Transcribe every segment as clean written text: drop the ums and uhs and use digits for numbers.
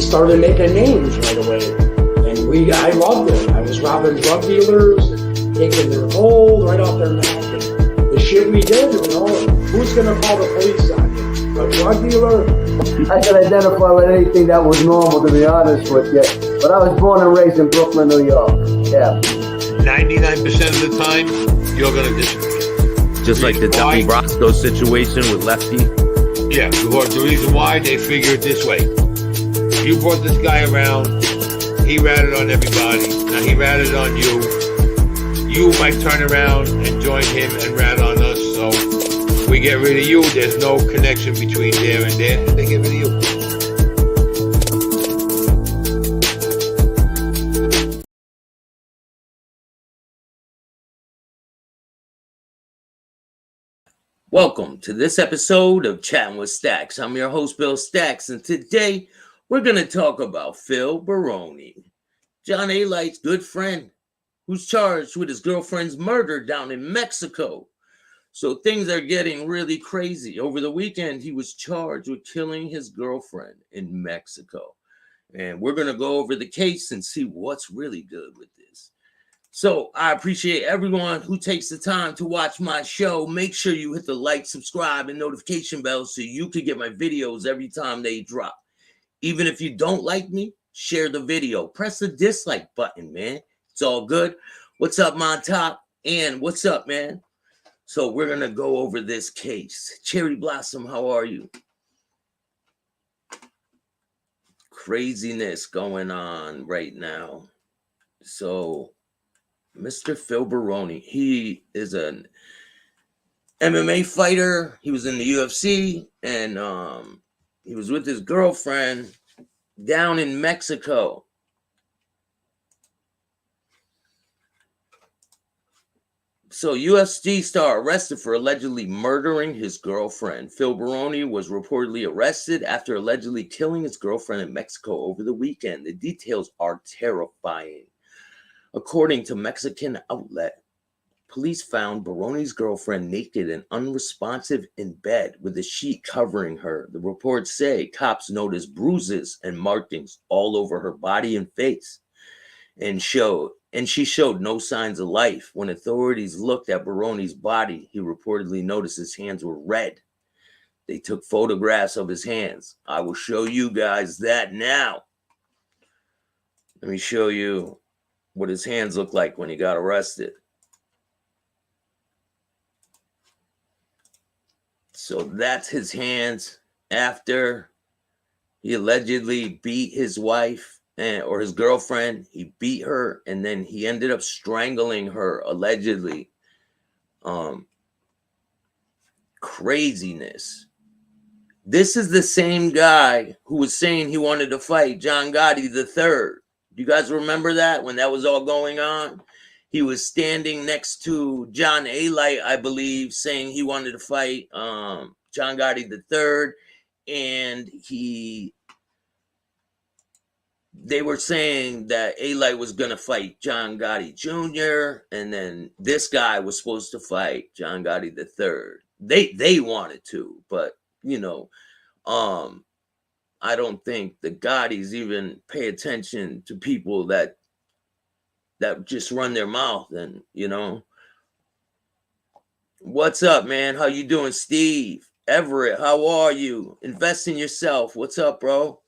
started making names right away. And I loved it. I was robbing drug dealers, taking their gold right off their neck. And the shit we did, who's going to call the police on you? A drug dealer? I can identify with anything that was normal, to be honest with you. But I was born and raised in Brooklyn, New York. Yeah. 99% of the time, you're going to disagree. Just like the Del Brosco situation with Lefty? Yeah, because the reason why, they figure it this way. You brought this guy around, he ratted on everybody, now he ratted on you. You might turn around and join him and rat on us, so we get rid of you. There's no connection between there and there, and they get rid of you. Welcome to this episode of Chattin with Staxx. I'm your host, Bill Staxx, and today we're going to talk about Phil Boroni, John Alite's good friend, who's charged with his girlfriend's murder down in Mexico. So things are getting really crazy. Over the weekend, he was charged with killing his girlfriend in Mexico. And we're going to go over the case and see what's really good with this. So I appreciate everyone who takes the time to watch my show. Make sure you hit the like, subscribe, and notification bell so you can get my videos every time they drop. Even if you don't like me, share the video. Press the dislike button, man. It's all good. What's up, Montauk? And what's up, man? So we're going to go over this case. Cherry Blossom, how are you? Craziness going on right now. So Mr. Phil Boroni, he is an MMA fighter. He was in the UFC, and he was with his girlfriend down in Mexico. So UFC star arrested for allegedly murdering his girlfriend. Phil Boroni was reportedly arrested after allegedly killing his girlfriend in Mexico over the weekend. The details are terrifying. According to Mexican outlet, police found Boroni's girlfriend naked and unresponsive in bed with a sheet covering her. The reports say cops noticed bruises and markings all over her body and face, and she showed no signs of life. When authorities looked at Boroni's body, he reportedly noticed his hands were red. They took photographs of his hands. I will show you guys that now. Let me show you what his hands looked like when he got arrested. So that's his hands after he allegedly beat his wife or his girlfriend. He beat her, and then he ended up strangling her, allegedly. Craziness. This is the same guy who was saying he wanted to fight John Gotti III. You guys remember that when that was all going on? He was standing next to John Alite, I believe, saying he wanted to fight John Gotti III, and they were saying that Alite was going to fight John Gotti Jr., and then this guy was supposed to fight John Gotti III. They wanted to, but I don't think the Gottis even pay attention to people that just run their mouth. And what's up, man? How you doing? Steve Everett, how are you? Invest in Yourself, what's up, bro?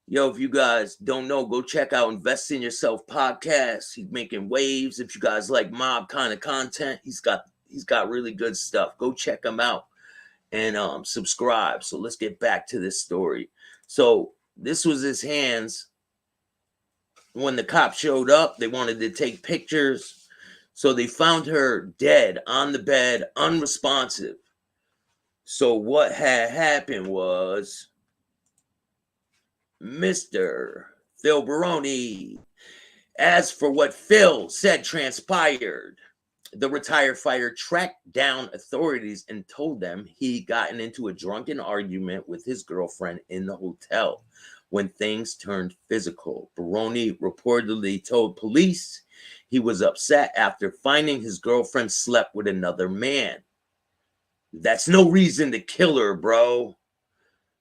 Yo, if you guys don't know, go check out Invest in Yourself podcast. He's making waves. If you guys like mob kind of content, he's got really good stuff. Go check him out and subscribe. So let's get back to this story. So this was his hands. When the cops showed up, they wanted to take pictures. So they found her dead on the bed, unresponsive. So what had happened was Mr. Phil Boroni. As for what Phil said transpired, the retired fighter tracked down authorities and told them he'd gotten into a drunken argument with his girlfriend in the hotel when things turned physical. Boroni reportedly told police he was upset after finding his girlfriend slept with another man. That's no reason to kill her, bro.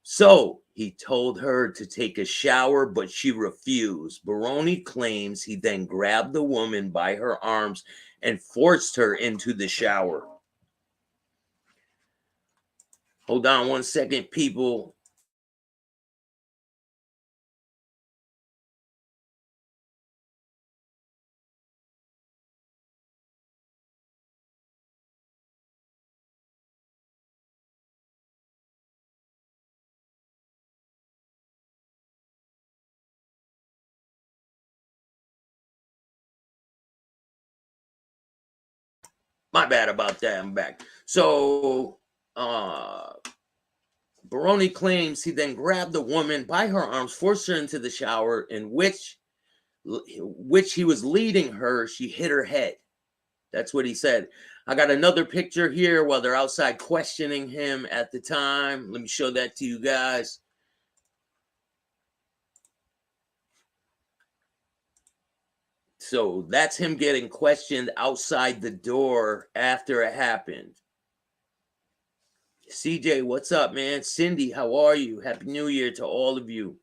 So He told her to take a shower, but she refused. Baroni claims he then grabbed the woman by her arms and forced her into the shower. Hold on 1 second, people. My bad about that. I'm back. So, Boroni claims he then grabbed the woman by her arms, forced her into the shower, in which he was leading her. She hit her head. That's what he said. I got another picture here while they're outside questioning him at the time. Let me show that to you guys. So that's him getting questioned outside the door after it happened. CJ, what's up, man? Cindy, how are you? Happy New Year to all of you.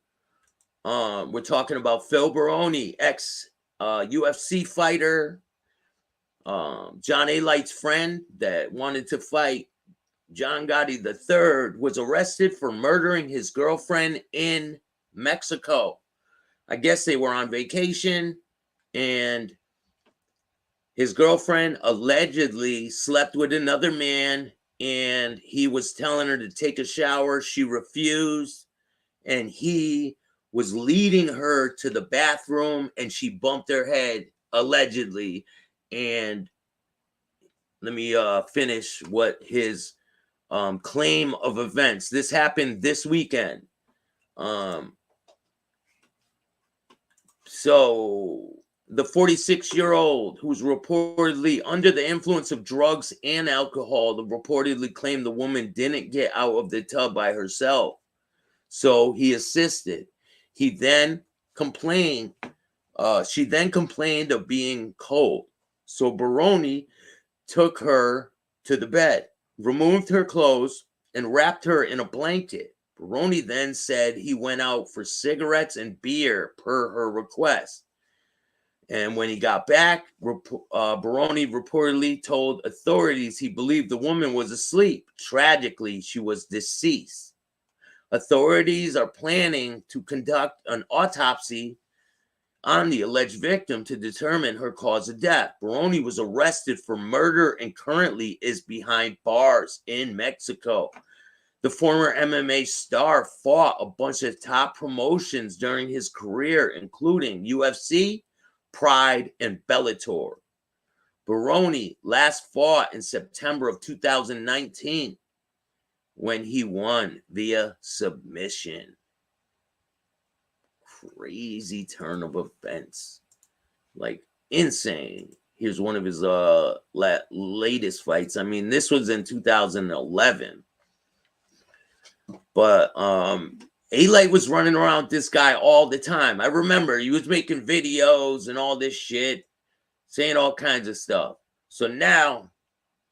We're talking about Phil Baroni, ex UFC fighter, John Alite's friend that wanted to fight John Gotti III, was arrested for murdering his girlfriend in Mexico. I guess they were on vacation, and his girlfriend allegedly slept with another man, and he was telling her to take a shower. She refused, and he was leading her to the bathroom, and she bumped her head, allegedly. And let me finish what his claim of events. This happened this weekend. So the 46-year-old, who's reportedly under the influence of drugs and alcohol, reportedly claimed the woman didn't get out of the tub by herself. So he assisted. He then complained. She then complained of being cold. So Baroni took her to the bed, removed her clothes, and wrapped her in a blanket. Baroni then said he went out for cigarettes and beer per her request. And when he got back, Baroni reportedly told authorities he believed the woman was asleep. Tragically, she was deceased. Authorities are planning to conduct an autopsy on the alleged victim to determine her cause of death. Baroni was arrested for murder and currently is behind bars in Mexico. The former MMA star fought a bunch of top promotions during his career, including UFC, Pride, and Bellator. Baroni last fought in September of 2019 when he won via submission. Crazy turn of events, like insane. Here's one of his latest fights. I mean, this was in 2011, but Alite was running around this guy all the time. I remember he was making videos and all this shit, saying all kinds of stuff. So now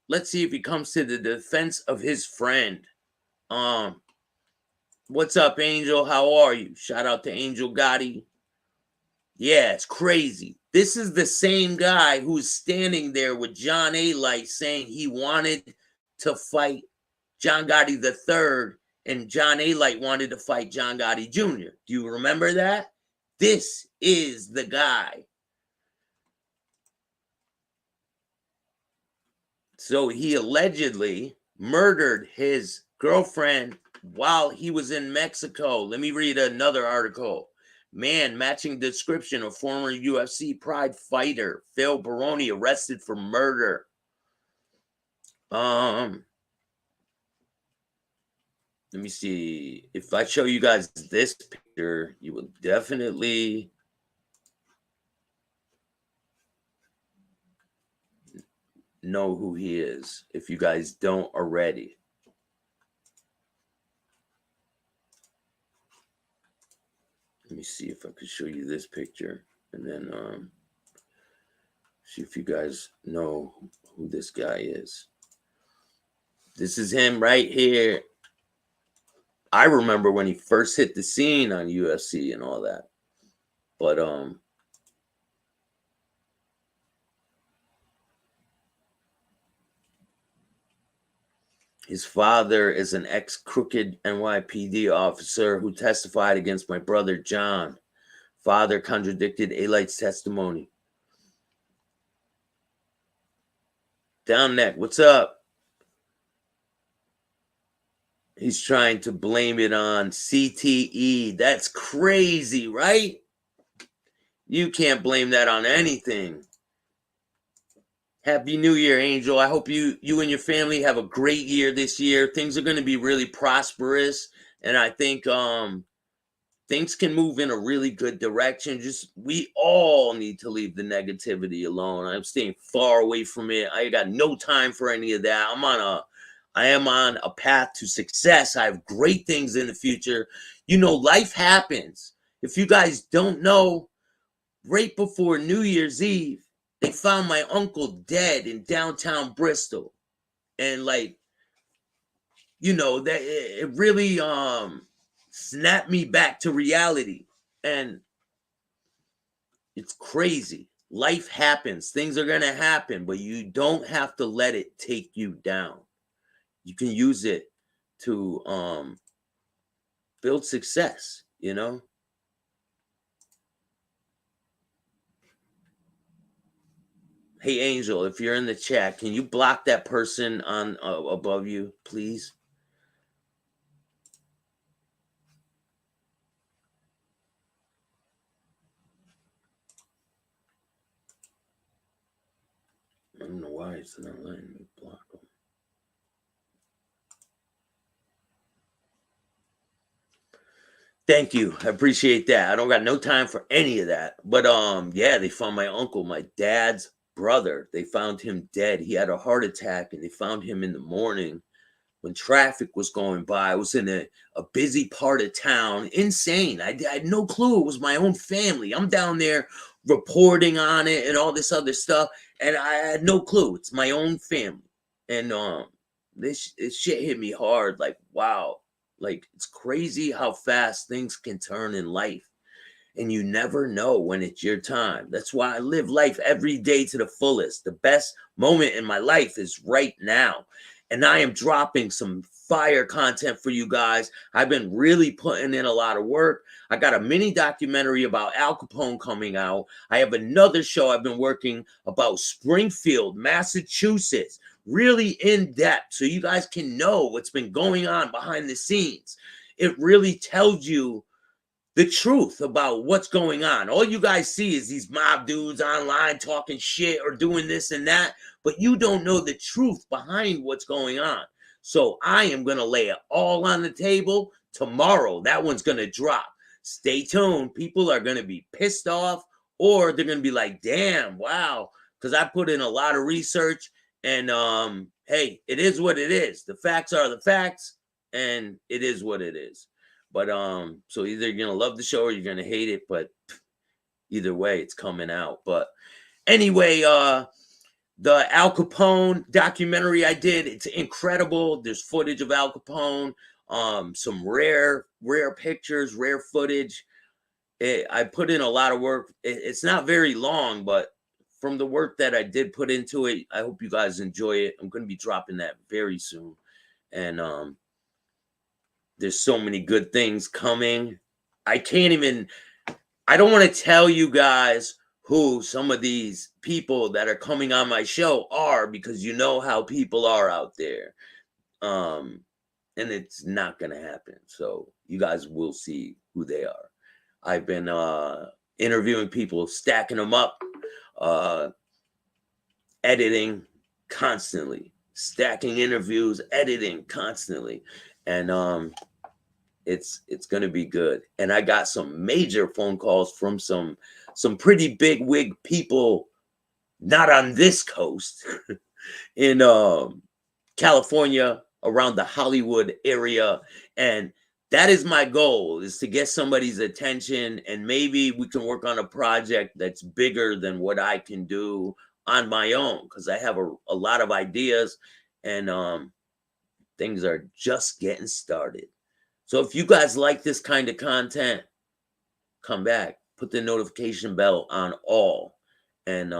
let's see if he comes to the defense of his friend. What's up, Angel? How are you? Shout out to Angel Gotti. Yeah, it's crazy. This is the same guy who's standing there with John Alite saying he wanted to fight John Gotti III, and John Alite wanted to fight John Gotti Jr. Do you remember that? This is the guy. So he allegedly murdered his girlfriend while he was in Mexico. Let me read another article. Man, matching description of former UFC Pride fighter Phil Baroni arrested for murder. Let me see. If I show you guys this picture, you will definitely know who he is if you guys don't already. Let me see if I could show you this picture and then see if you guys know who this guy is. This is him right here. I remember when he first hit the scene on UFC and all that. But his father is an ex-crooked NYPD officer who testified against my brother John. Father contradicted Alite's testimony. Down neck, what's up? He's trying to blame it on CTE. That's crazy, right? You can't blame that on anything. Happy New Year, Angel. I hope you and your family have a great year this year. Things are going to be really prosperous, and I think things can move in a really good direction. Just we all need to leave the negativity alone. I'm staying far away from it. I got no time for any of that. I am on a path to success. I have great things in the future. You know, life happens. If you guys don't know, right before New Year's Eve, they found my uncle dead in downtown Bristol. And like, you know, that it really snapped me back to reality. And it's crazy. Life happens. Things are going to happen, but you don't have to let it take you down. You can use it to build success, you know? Hey, Angel, if you're in the chat, can you block that person on above you, please? I don't know why it's not letting me block them. Thank you. I appreciate that. I don't got no time for any of that. But yeah, they found my uncle, my dad's brother. They found him dead. He had a heart attack, and they found him in the morning when traffic was going by. I was in a busy part of town. Insane. I had no clue it was my own family. I'm down there reporting on it and all this other stuff, and I had no clue. It's my own family. And this shit hit me hard. Like, wow. Like, it's crazy how fast things can turn in life. And you never know when it's your time. That's why I live life every day to the fullest. The best moment in my life is right now. And I am dropping some fire content for you guys. I've been really putting in a lot of work. I got a mini documentary about Al Capone coming out. I have another show I've been working about Springfield, Massachusetts, really in depth, so you guys can know what's been going on behind the scenes. It really tells you the truth about what's going on. All you guys see is these mob dudes online talking shit or doing this and that, but you don't know the truth behind what's going on. So I am going to lay it all on the table tomorrow. That one's going to drop. Stay tuned. People are going to be pissed off, or they're going to be like, damn, wow, because I put in a lot of research. And hey, it is what it is. The facts are the facts, and it is what it is. But so either you're gonna love the show or you're gonna hate it. But either way, it's coming out. But anyway, the Al Capone documentary I did, it's incredible. There's footage of Al Capone, some rare pictures, rare footage. I put in a lot of work. It's not very long, but from the work that I did put into it, I hope you guys enjoy it. I'm going to be dropping that very soon. And there's so many good things coming. I don't want to tell you guys who some of these people that are coming on my show are, because you know how people are out there. And it's not going to happen. So you guys will see who they are. I've been interviewing people, stacking them up, editing constantly, stacking interviews, editing constantly, and it's going to be good. And I got some major phone calls from some pretty big wig people, not on this coast, in California, around the Hollywood area. And that is my goal, is to get somebody's attention, and maybe we can work on a project that's bigger than what I can do on my own, because I have a lot of ideas, and things are just getting started. So if you guys like this kind of content, come back, put the notification bell on all, and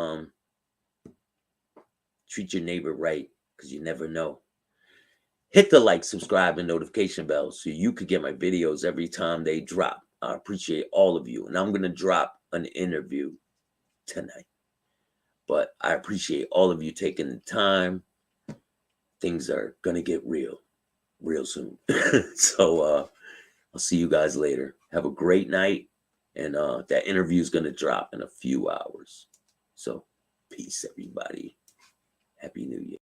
treat your neighbor right, because you never know. Hit the like, subscribe, and notification bell so you could get my videos every time they drop. I appreciate all of you. And I'm going to drop an interview tonight. But I appreciate all of you taking the time. Things are going to get real soon. So I'll see you guys later. Have a great night. And that interview is going to drop in a few hours. So peace, everybody. Happy New Year.